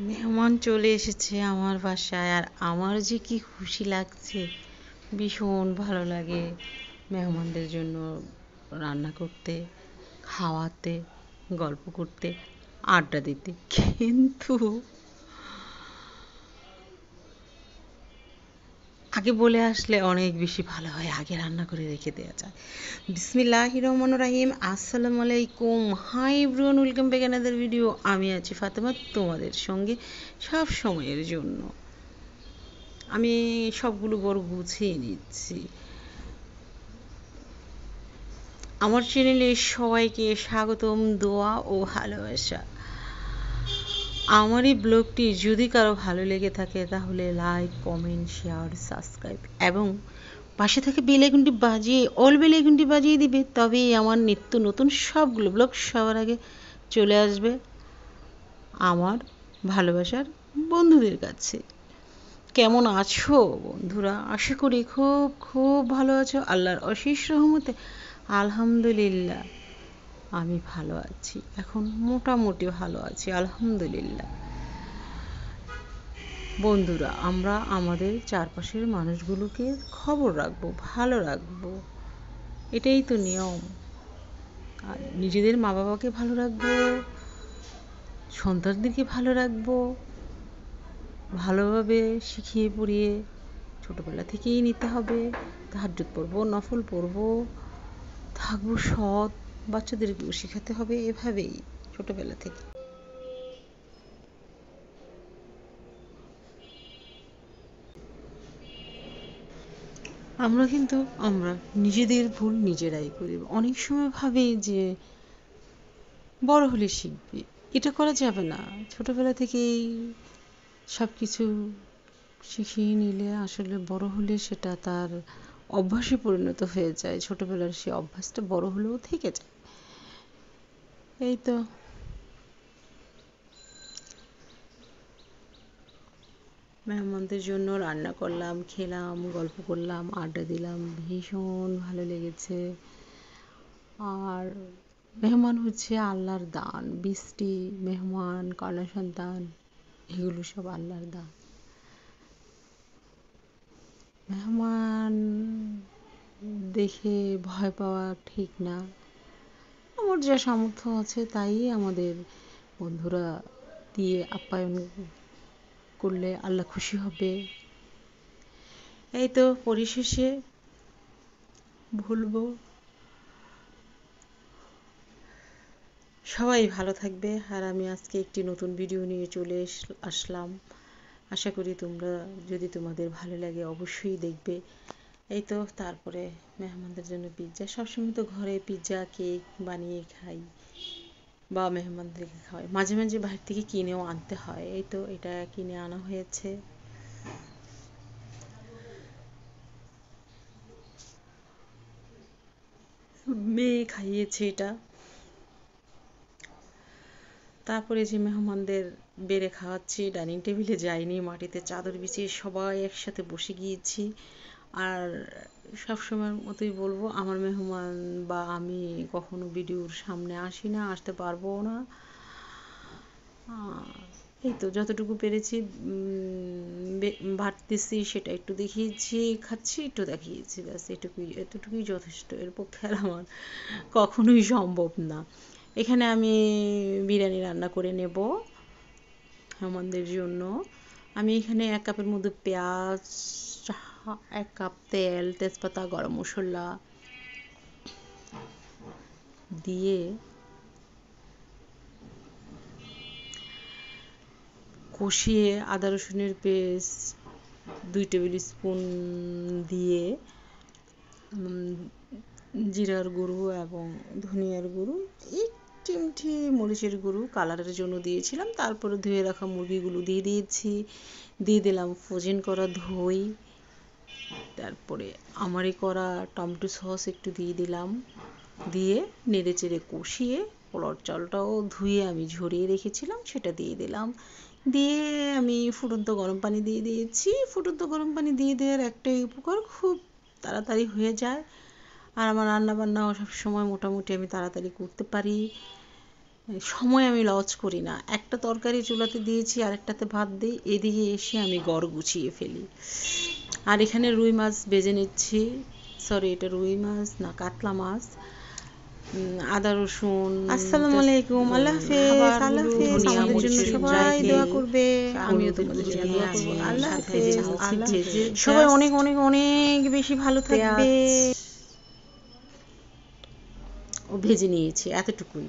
মেহমান চলে এসেছে আমার বাসায়, আর আমার যে কি খুশি লাগছে। ভীষণ ভালো লাগে মেহমানদের জন্য রান্না করতে, খাওয়াতে, গল্প করতে, আড্ডা দিতে। কিন্তু আগে বলে আসলে অনেক বেশি ভালো হয়, আগে রান্না করে রেখে দেওয়া যায়। বিসমিল্লাহির রহমানির রহিম। আসসালামু আলাইকুম, hi everyone, welcome back another video. আমি আছি ফাতেমা তোমাদের সঙ্গে সব সময়ের জন্য। আমি সবগুলো বড় গুছিয়ে নিচ্ছি। আমার চ্যানেলে সবাইকে স্বাগতম, দোয়া ও ভালোবাসা। আমার এই ব্লগটি যদি কারো ভালো লেগে থাকে তাহলে লাইক, কমেন্ট, শেয়ার, সাবস্ক্রাইব এবং পাশে থেকে বেল আইকনটি বাজিয়ে অল বেল আইকনটি বাজিয়ে দিবে, তবেই আমার নিত্য নতুন সবগুলো ব্লগ সবার আগে চলে আসবে আমার ভালোবাসার বন্ধুদের কাছে। কেমন আছো বন্ধুরা? আশা করি খুব খুব ভালো আছো। আল্লাহর অশেষ রহমতে আলহামদুলিল্লাহ আমি ভালো আছি। এখন মোটামুটি ভালো আছি, আলহামদুলিল্লাহ। বন্ধুরা, আমরা আমাদের চারপাশের মানুষগুলোকে খবর রাখবো, ভালো রাখবো, এটাই তো নিয়ম। আর নিজেদের মা বাবাকে ভালো রাখবো, সন্তানদেরকে ভালো রাখবো, ভালোভাবে শিখিয়ে পড়িয়ে ছোটোবেলা থেকেই নিতে হবে। তাহাজ্জুদ পড়বো, নফল পড়বো, থাকবো সৎ, বাচ্চাদেরকেও শেখাতে হবে এভাবেই ছোটোবেলা থেকে। আমরা নিজেদের ভুল নিজেরাই করি। অনেক সময় ভাবি যে বড় হলে শিখবে, এটা করা যাবে না। ছোটোবেলা থেকেই সব কিছু শিখিয়ে নিলে আসলে বড় হলে সেটা তার অভ্যাসে পরিণত হয়ে যায়। ছোটোবেলার সে অভ্যাসটা বড় হলেও থেকে যায়। এই তো মেহমানদের জন্য রান্না করলাম, খেলাম, গল্প করলাম, আড্ডা দিলাম, ভীষণ ভালো লেগেছে। আর মেহমান হচ্ছে আল্লাহর দান। বৃষ্টি, মেহমান, কন্যা সন্তান, এগুলো সব আল্লাহর দান। মেহমান দেখে ভয় পাওয়া ঠিক না। আমার যা সামর্থ্য আছে তাই আমাদের বন্ধুরা দিয়ে আপ্যায়ন করলে আল্লাহ খুশি হবে। এই তো পরিশেষে বলবো, সবাই ভালো থাকবে। আর আমি আজকে একটি নতুন ভিডিও নিয়ে চলে আসলাম। আশা করি তোমরা, যদি তোমাদের ভালো লাগে অবশ্যই দেখবে। এই তো তারপরে মেহমানদের জন্য পিৎজা, সবসময় তো ঘরে পিৎজা, কেক বানিয়ে খাই বা মেহমানদেরকে খাওয়াই। মাঝে মাঝে বাইরে থেকে কিনেও আনতে হয়। এই তো এটা কিনে আনা হয়েছে। মেয়ে খাইয়েছে এটা। তারপরে যে মেহমানদের বেড়ে খাওয়াচ্ছি, ডাইনিং টেবিলে যাইনি, মাটিতে চাদর বিছিয়ে সবাই একসাথে বসে গিয়েছি। আর সবসময়ের মতোই বলবো, আমার মেহমান বা আমি কখনো ভিডিওর সামনে আসি না, আসতে পারবো না। এই তো যতটুকু পেরেছি বাড়তেছি সেটা একটু দেখিয়েছি, খাচ্ছি একটু দেখিয়েছি, ব্যাস এতটুকুই যথেষ্ট। এর পক্ষে আর আমার কখনোই সম্ভব না। এখানে আমি বিরিয়ানি রান্না করে নেব মেহমানদের জন্য। আমি এখানে 1 কাপের মধ্যে পেঁয়াজ, 1 কাপ তেল, তেজপাতা, গরম মশলা দিয়ে কষিয়ে, আদা রসুনের পেস্ট 2 টেবিল স্পুন দিয়ে, জিরার গুঁড়ো এবং ধনিয়ার গুঁড়ো, এক চিমটি মরিচের গুঁড়ো কালারের জন্য দিয়েছিলাম। তারপরে ধুয়ে রাখা মুরগিগুলো দিয়ে দিয়েছি, দিয়ে দিলাম ফ্রোজেন করা দই, তারপরে আমারই করা টমেটো সস একটু দিয়ে দিলাম, দিয়ে নেড়ে চেড়ে কষিয়ে পোলাওর চালটাও ধুয়ে আমি ঝরিয়ে রেখেছিলাম সেটা দিয়ে দিলাম। দিয়ে আমি ফুটন্ত গরম পানি দিয়ে দিয়েছি। ফুটন্ত গরম পানি দিয়ে দেওয়ার একটাই উপকার, খুব তাড়াতাড়ি হয়ে যায়। আর আমার রান্নাবান্নাও সবসময় মোটামুটি আমি তাড়াতাড়ি করতে পারি। সময় আমি লস করি না, একটা তরকারি চুলাতে দিয়েছি আরেকটাতে ভাত দিই, এদিকে এসে আমি ঘর গুছিয়ে ফেলি। আর এখানে রুই মাছ ভেজে নিচ্ছি, সরি এটা রুই মাছ না কাতলা মাছ। আদা রসুন, আসসালামু আলাইকুম, আল্লাহ হাফেজ, আল্লাহ হাফেজ। আমাদের জন্য সবাই দোয়া করবে, আমিও তোমাদের জন্য দোয়া করব। আল্লাহ হাফেজ, আল্লাহ সবাই অনেক অনেক অনেক বেশি ভালো থাকবে। ও ভেজে নিয়েছি এতটুকুই।